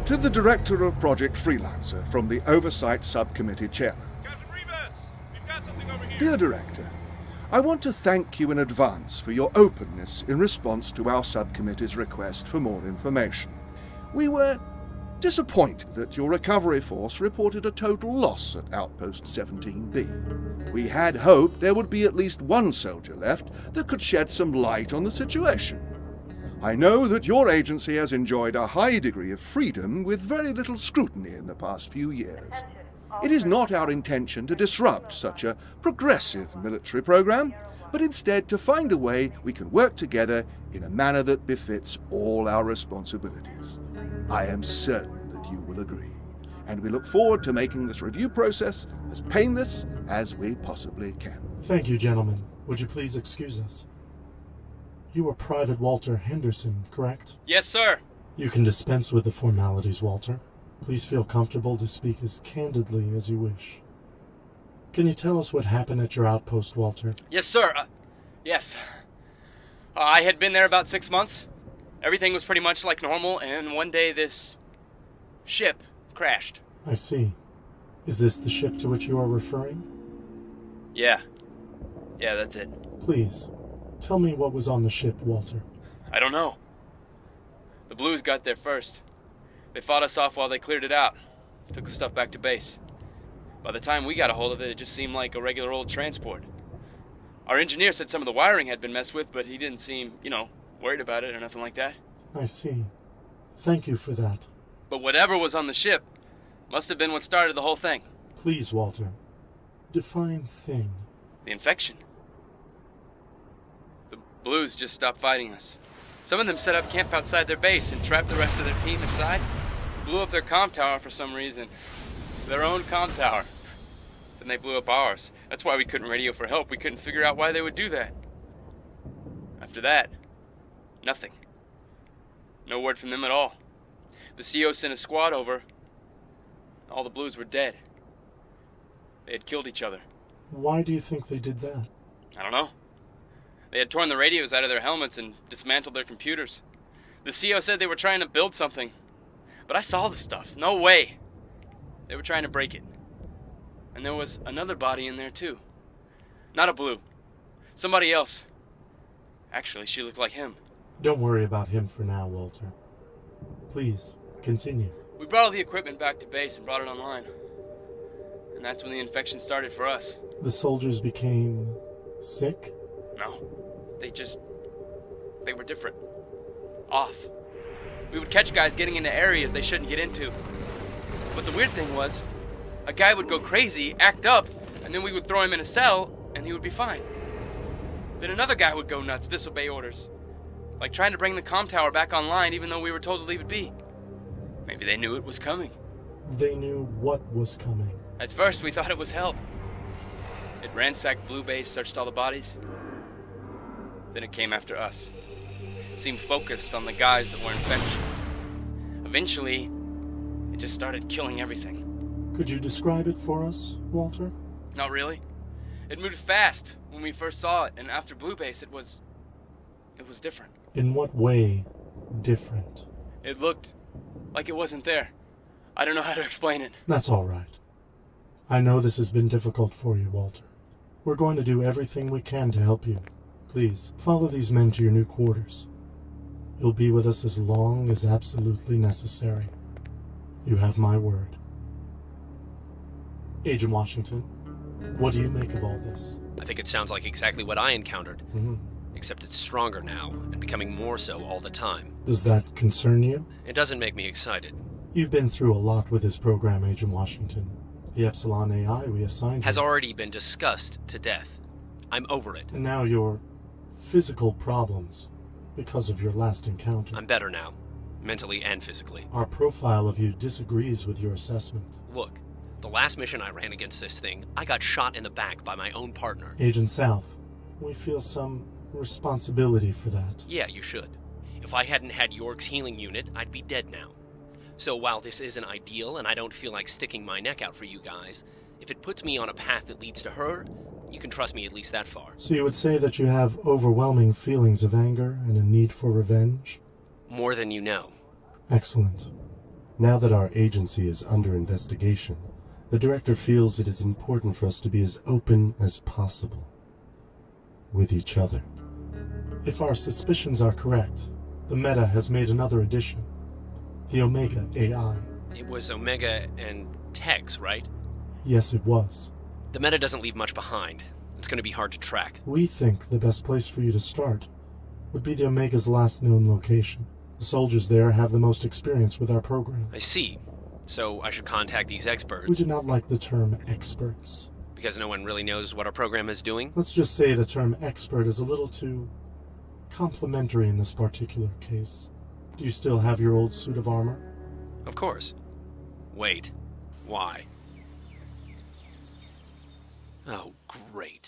To the Director of Projekt Freelancer from the Oversight Subcommittee Chairman. Captain Rivas, we've got something over here. Dear Director, I want to thank you in advance for your openness in response to our subcommittee's request for more information. We were disappointed that your recovery force reported a total loss at Outpost 17B. We had hoped there would be at least one soldier left that could shed some light on the situation. I know that your agency has enjoyed a high degree of freedom with very little scrutiny in the past few years. It is not our intention to disrupt such a progressive military program, but instead to find a way we can work together in a manner that befits all our responsibilities. I am certain that you will agree, and we look forward to making this review process as painless as we possibly can. Thank you, gentlemen. Would you please excuse us? You are Private Walter Henderson, correct? Yes, sir. You can dispense with the formalities, Walter. Please feel comfortable to speak as candidly as you wish. Can you tell us what happened at your outpost, Walter? Yes, sir. Yes. I had been there about 6 months. Everything was pretty much like normal, and one day this ship crashed. I see. Is this the ship to which you are referring? Yeah. Yeah, that's it. Please, tell me what was on the ship, Walter. I don't know. The Blues got there first. They fought us off while they cleared it out. Took the stuff back to base. By the time we got a hold of it, it just seemed like a regular old transport. Our engineer said some of the wiring had been messed with, but he didn't seem, worried about it or nothing like that. I see. Thank you for that. But whatever was on the ship must have been what started the whole thing. Please, Walter. Define thing. The infection. The Blues just stopped fighting us. Some of them set up camp outside their base and trapped the rest of their team inside. Blew up their comm tower for some reason. Their own comm tower. Then they blew up ours. That's why we couldn't radio for help. We couldn't figure out why they would do that. After that, nothing. No word from them at all. The CO sent a squad over. All the Blues were dead. They had killed each other. Why do you think they did that? I don't know. They had torn the radios out of their helmets and dismantled their computers. The CO said they were trying to build something. But I saw the stuff. No way. They were trying to break it. And there was another body in there too. Not a Blue. Somebody else. Actually, she looked like him. Don't worry about him for now, Walter. Please, continue. We brought all the equipment back to base and brought it online. And that's when the infection started for us. The soldiers became sick? No. They were different. Off. We would catch guys getting into areas they shouldn't get into. But the weird thing was, a guy would go crazy, act up, and then we would throw him in a cell, and he would be fine. Then another guy would go nuts, disobey orders. Like trying to bring the comm tower back online even though we were told to leave it be. Maybe they knew it was coming. They knew what was coming. At first we thought it was help. It ransacked Blue Base, searched all the bodies. Then it came after us. It seemed focused on the guys that were infected. Eventually, it just started killing everything. Could you describe it for us, Walter? Not really. It moved fast when we first saw it, and after Blue Base it was different. In what way different? It looked like it wasn't there. I don't know how to explain it. That's all right. I know this has been difficult for you, Walter. We're going to do everything we can to help you. Please, follow these men to your new quarters. You'll be with us as long as absolutely necessary. You have my word. Agent Washington, what do you make of all this? I think it sounds like exactly what I encountered. Mm-hmm. Except it's stronger now, and becoming more so all the time. Does that concern you? It doesn't make me excited. You've been through a lot with this program, Agent Washington. The Epsilon AI we assigned Has you already been discussed to death. I'm over it. And now your physical problems, because of your last encounter. I'm better now, mentally and physically. Our profile of you disagrees with your assessment. Look, the last mission I ran against this thing, I got shot in the back by my own partner. Agent South, we feel some responsibility for that. Yeah, you should. If I hadn't had York's healing unit, I'd be dead now. So while this isn't ideal and I don't feel like sticking my neck out for you guys, if it puts me on a path that leads to her, you can trust me at least that far. So you would say that you have overwhelming feelings of anger and a need for revenge? More than you know. Excellent. Now that our agency is under investigation, the director feels it is important for us to be as open as possible with each other. If our suspicions are correct, the Meta has made another addition, the Omega AI. It was Omega and Tex, right? Yes, it was. The Meta doesn't leave much behind. It's going to be hard to track. We think the best place for you to start would be the Omega's last known location. The soldiers there have the most experience with our program. I see. So I should contact these experts. We do not like the term experts. Because no one really knows what our program is doing? Let's just say the term expert is a little too complimentary in this particular case. Do you still have your old suit of armor? Of course. Wait. Why? Oh, great.